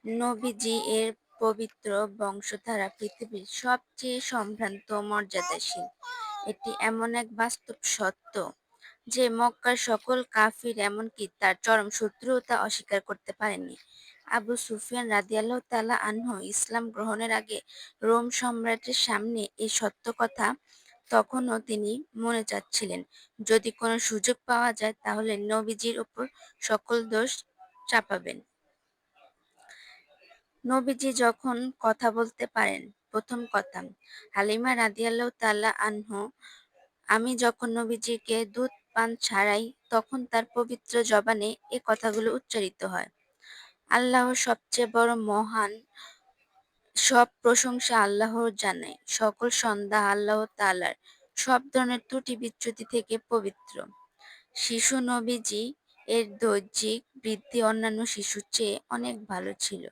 নবীজি এর পবিত্র বংশধারা পৃথিবীর সবচেয়ে সম্ভ্রান্ত ও মর্যাদাশীল। এটি এমন এক বাস্তব সত্য যে মক্কার সকল কাফির এমনকি তার চরম শত্রুও তা অস্বীকার করতে পারেনি। আবু সুফিয়ান রাদিয়াল্লাহু তাআলা আনহু ইসলাম গ্রহণের আগে রোম সম্রাটের সামনে এই সত্য কথা তখনও তিনি মনে চাচ্ছিলেন, যদি কোনো সুযোগ পাওয়া যায় তাহলে নবীজির উপর সকল দোষ চাপাবেন। নবীজি যখন কথা বলতে পারেন, প্রথম কথা, হালিমা রাদিয়াল্লাহু তাআলা আনহু, আমি যখন নবীজিকে দুধ পান ছাড়াই তখন তার পবিত্র জবানে এ কথাগুলো উচ্চারিত হয়। আল্লাহ সবচেয়ে বড় মহান, সব প্রশংসা আল্লাহর জানাই, সকল সন্ধ্যা আল্লাহ তাআলার, সব ধরনের ত্রুটি বিচ্যুতি থেকে পবিত্র। শিশু নবীজি এর দৈহিক বৃদ্ধি অন্যান্য শিশুর চেয়ে অনেক ভালো ছিল।